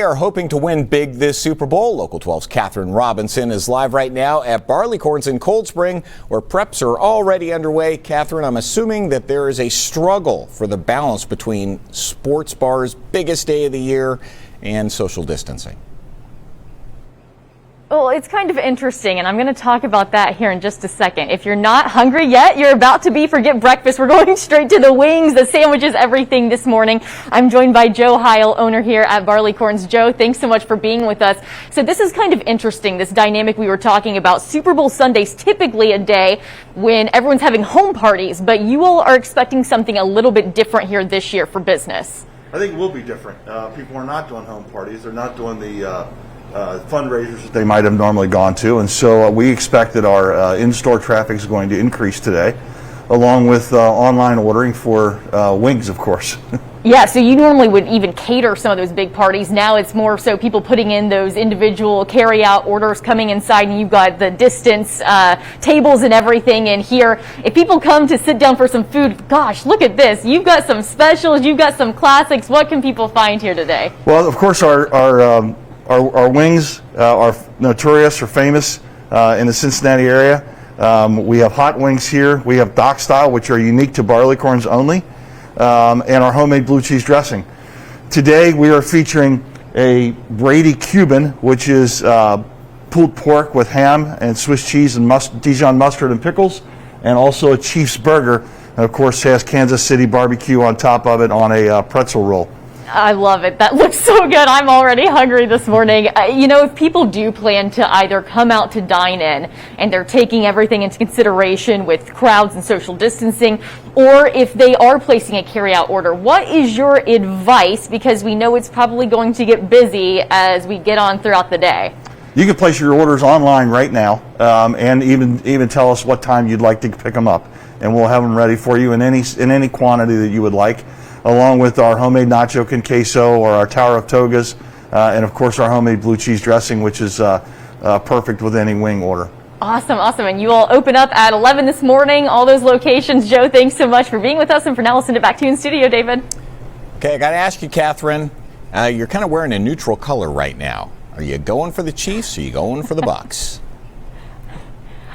are hoping to win big this Super Bowl. Local 12's Catherine Robinson is live right now at Barleycorns in Cold Spring, where preps are already underway. Catherine, I'm assuming that there is a struggle for the balance between sports bars' biggest day of the year and social distancing. Well, it's kind of interesting, and I'm going to talk about that here in just a second. If you're not hungry yet, you're about to be. Forget breakfast. We're going straight to the wings, the sandwiches, everything this morning. I'm joined by Joe Heil, owner here at Barleycorns. Joe, thanks so much for being with us. So this is kind of interesting, this dynamic we were talking about. Super Bowl Sunday's typically a day when everyone's having home parties, but you all are expecting something a little bit different here this year for business. I think it will be different. People are not doing home parties. They're not doing the fundraisers that they might have normally gone to, and so we expect that our in-store traffic is going to increase today, along with online ordering for wings, of course. Yeah, so you normally would even cater some of those big parties. Now it's more so people putting in those individual carry-out orders, coming inside, and you've got the distance tables and everything in here. If people come to sit down for some food, gosh, look at this. You've got some specials, you've got some classics. What can people find here today? Well, of course, our wings are notorious or famous in the Cincinnati area. We have hot wings here. We have dock style, which are unique to Barleycorns only, and our homemade blue cheese dressing. Today we are featuring a Brady Cuban, which is pulled pork with ham and Swiss cheese and Dijon mustard and pickles, and also a Chiefs burger, and of course has Kansas City barbecue on top of it on a pretzel roll. I love it. That looks so good. I'm already hungry this morning. You know, if people do plan to either come out to dine in and they're taking everything into consideration with crowds and social distancing, or if they are placing a carry-out order, what is your advice? Because we know it's probably going to get busy as we get on throughout the day. You can place your orders online right now, and even tell us what time you'd like to pick them up, and we'll have them ready for you in any quantity that you would like, along with our homemade nacho con queso or our Tower of Togas, and of course our homemade blue cheese dressing, which is perfect with any wing order. Awesome, awesome. And you all open up at 11 this morning, all those locations. Joe, thanks so much for being with us. And for now, we'll send it back to you in studio, David. Okay, I got to ask you, Catherine, you're kind of wearing a neutral color right now. Are you going for the Chiefs or are you going for the Bucks?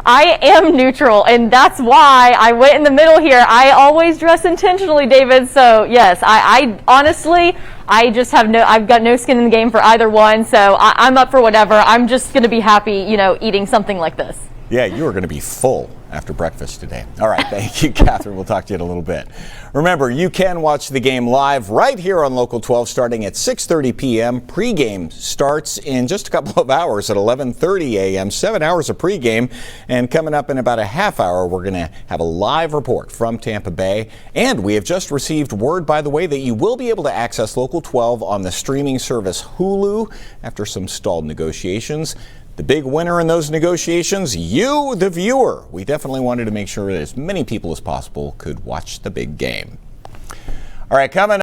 I am neutral, and that's why I went in the middle here. I always dress intentionally, David. So yes, I honestly, I've got no skin in the game for either one. So I'm up for whatever. I'm just going to be happy, eating something like this. Yeah, you are going to be full after breakfast today. All right, thank you, Catherine. We'll talk to you in a little bit. Remember, you can watch the game live right here on Local 12 starting at 6:30 p.m. Pre-game starts in just a couple of hours at 11:30 a.m. 7 hours of pre-game. And coming up in about a half hour, we're going to have a live report from Tampa Bay. And we have just received word, by the way, that you will be able to access Local 12 on the streaming service Hulu after some stalled negotiations. The big winner in those negotiations, you, the viewer. We definitely wanted to make sure that as many people as possible could watch the big game. All right, coming